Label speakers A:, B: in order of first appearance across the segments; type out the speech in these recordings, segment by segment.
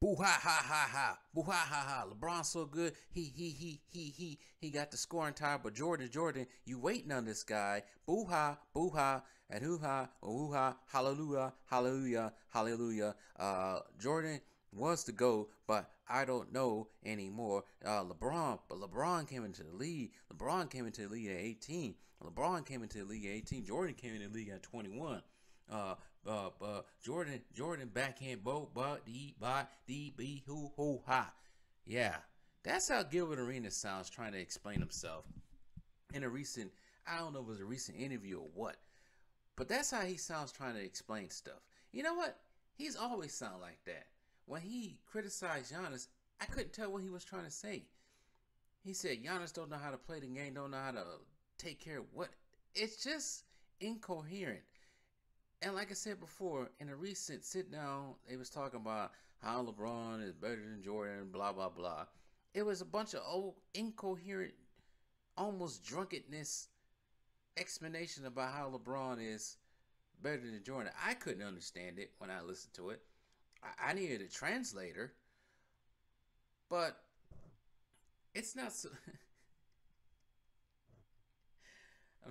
A: Boo ha ha ha ha. Boo ha ha ha. LeBron's so good. He got the scoring tie. But Jordan, you waiting on this guy. Boo ha, and hoo ha, ooh ha, hallelujah, hallelujah, hallelujah. Jordan was to go, but I don't know anymore. LeBron came into the league. LeBron came into the league at 18. LeBron came into the league at 18. Jordan came into the league at 21. Jordan backhand boat but D hoo hoo ha. Yeah, that's how Gilbert Arenas sounds trying to explain himself in a recent. I don't know if it was a recent interview or what, but that's how he sounds trying to explain stuff. You know what? He's always sound like that. When he criticized Giannis, I couldn't tell what he was trying to say. He said Giannis don't know how to play the game, don't know how to take care of what. It's just incoherent. And like I said before, in a recent sit down, they was talking about how LeBron is better than Jordan, blah blah blah. It was a bunch of old incoherent, almost drunkenness explanation about how LeBron is better than Jordan. I couldn't understand it when I listened to it. I needed a translator, but it's not so.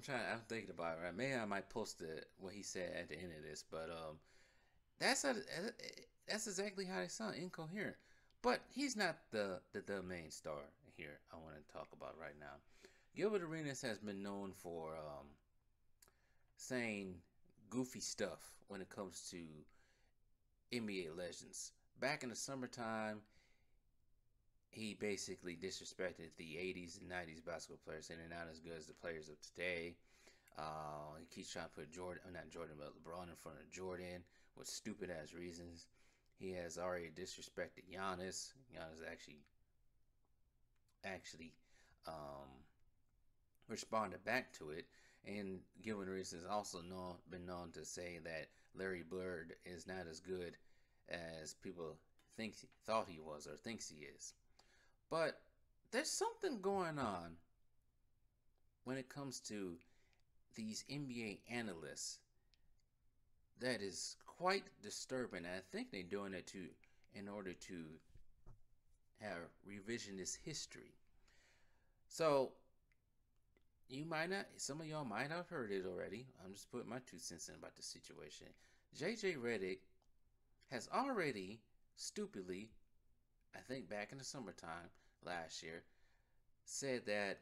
A: I'm thinking about it. Right? Maybe I might post what he said at the end of this, but that's that's exactly how they sound, incoherent. But he's not the main star here. I want to talk about right now. Gilbert Arenas has been known for saying goofy stuff when it comes to NBA legends. Back in the summertime, he basically disrespected the 80s and 90s basketball players, saying they're not as good as the players of today. He keeps trying to put not Jordan, but LeBron in front of Jordan with stupid ass reasons. He has already disrespected Giannis. Giannis actually responded back to it. And Gilbert Arenas has also been known to say that Larry Bird is not as good as people thought he was or thinks he is. But there's something going on when it comes to these NBA analysts that is quite disturbing. And I think they're doing it in order to have revisionist history. So some of y'all might have heard it already. I'm just putting my 2 cents in about the situation. JJ Redick has already stupidly, I think back in the summertime last year, said that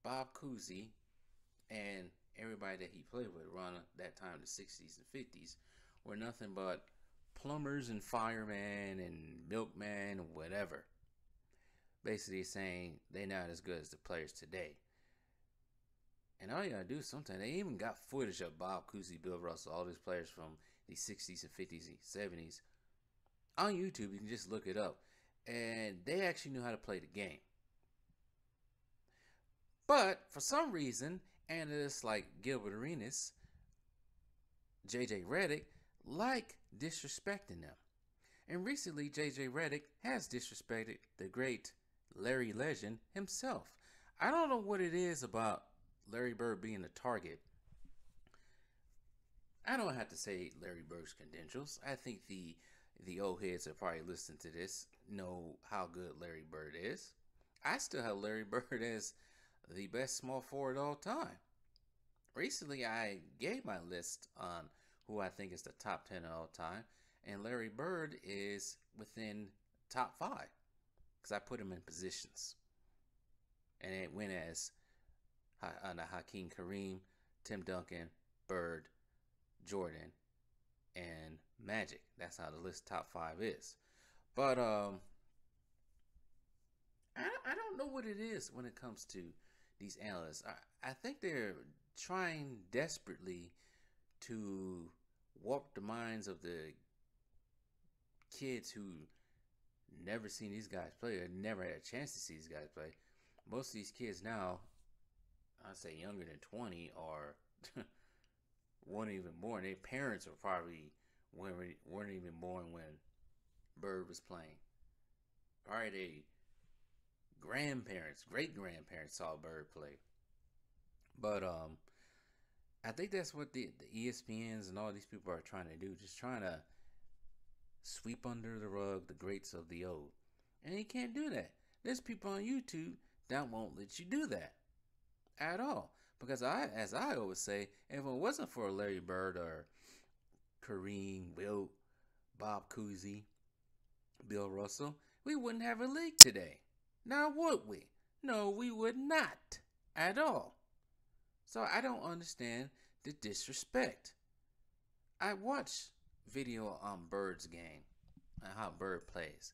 A: Bob Cousy and everybody that he played with around that time, the 60s and 50s, were nothing but plumbers and firemen and milkmen and whatever. Basically saying they're not as good as the players today. And all you gotta do is sometimes they even got footage of Bob Cousy, Bill Russell, all these players from the 60s and 50s and 70s on YouTube. You can just look it up. And they actually knew how to play the game. But for some reason, analysts like Gilbert Arenas, JJ Redick, like disrespecting them. And recently, JJ Redick has disrespected the great Larry Legend himself. I don't know what it is about Larry Bird being a target. I don't have to say Larry Bird's credentials. I think the old heads that probably listen to this know how good Larry Bird is. I still have Larry Bird as the best small forward of all time. Recently, I gave my list on who I think is the top 10 of all time, and Larry Bird is within top 5 because I put him in positions. And it went as Hakeem Kareem, Tim Duncan, Bird, Jordan, and Magic. That's how the list top 5 is. But I don't know what it is when it comes to these analysts. I think they're trying desperately to warp the minds of the kids who never seen these guys play or never had a chance to see these guys play. Most of these kids now, I'd say younger than 20, or weren't even born. Their parents were probably weren't even born when Bird was playing. Probably their grandparents, great grandparents saw Bird play. But I think that's what the ESPNs and all these people are trying to do, just trying to sweep under the rug the greats of the old. And you can't do that. There's people on YouTube that won't let you do that at all. Because as I always say, if it wasn't for Larry Bird or Kareem, Wilt, Bob Cousy, Bill Russell, we wouldn't have a league today. Now would we? No, we would not at all. So I don't understand the disrespect. I watch video on Bird's game and how Bird plays.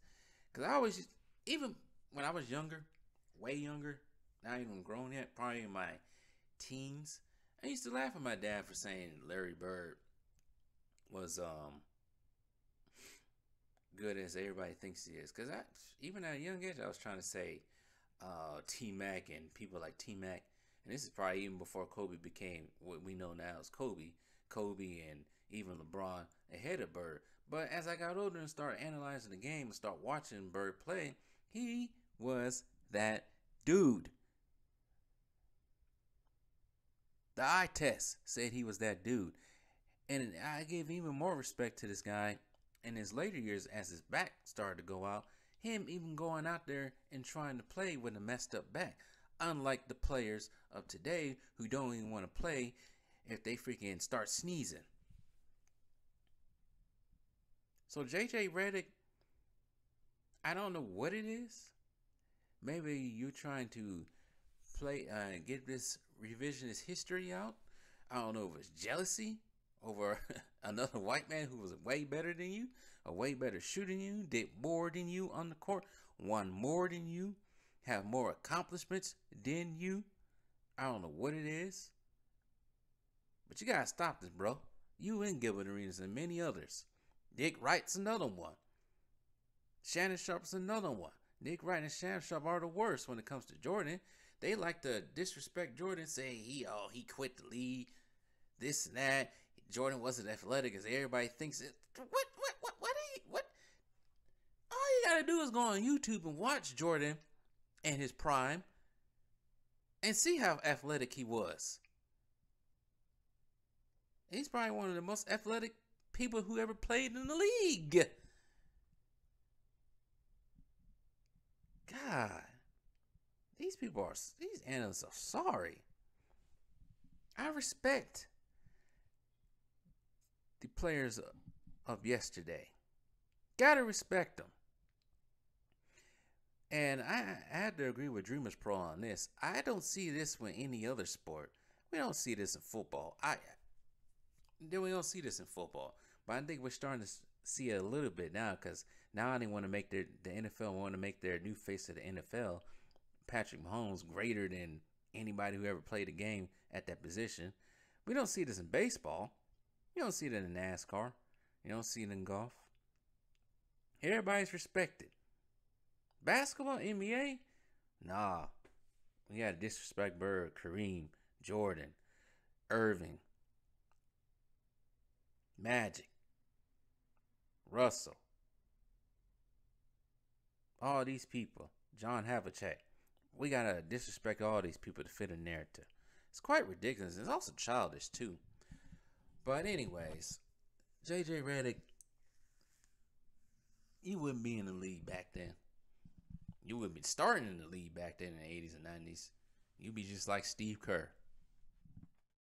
A: Because I always, even when I was younger, way younger, not even grown yet, probably in my teens, I used to laugh at my dad for saying Larry Bird was good as everybody thinks he is. Because even at a young age, I was trying to say T Mac and people like T Mac. And this is probably even before Kobe became what we know now as Kobe. Kobe and even LeBron ahead of Bird. But as I got older and started analyzing the game and start watching Bird play, he was that dude. The eye test said he was that dude. And I gave even more respect to this guy in his later years as his back started to go out. Him even going out there and trying to play with a messed up back. Unlike the players of today who don't even want to play if they freaking start sneezing. So JJ Redick, I don't know what it is. Maybe you're trying to get this revisionist history out. I don't know if it's jealousy over another white man who was way better than you, a way better shooter than you, did more than you on the court, won more than you, have more accomplishments than you. I don't know what it is. But you gotta stop this, bro. You and Gilbert Arenas and many others. Nick Wright's another one. Shannon Sharp's another one. Nick Wright and Shannon Sharp are the worst when it comes to Jordan. They like to disrespect Jordan, say he quit the league, this and that. Jordan wasn't athletic as everybody thinks it. What? All you gotta do is go on YouTube and watch Jordan in his prime and see how athletic he was. He's probably one of the most athletic people who ever played in the league. God, these analysts are sorry. I respect the players of yesterday. Gotta respect them. And I had to agree with Dreamers Pro on this. I don't see this with any other sport. We don't see this in football. We don't see this in football. But I think we're starting to see it a little bit now, because now they want to make the NFL want to make their new face of the NFL, Patrick Mahomes, greater than anybody who ever played a game at that position. We don't see this in baseball. You don't see it in NASCAR. You don't see it in golf. Everybody's respected. Basketball, NBA? Nah. We got to disrespect Bird, Kareem, Jordan, Irving, Magic, Russell. All these people. John Havlicek. We got to disrespect all these people to fit a narrative. It's quite ridiculous. It's also childish, too. But anyways, JJ Redick, you wouldn't be in the league back then. You wouldn't be starting in the league back then in the 80s and 90s. You'd be just like Steve Kerr.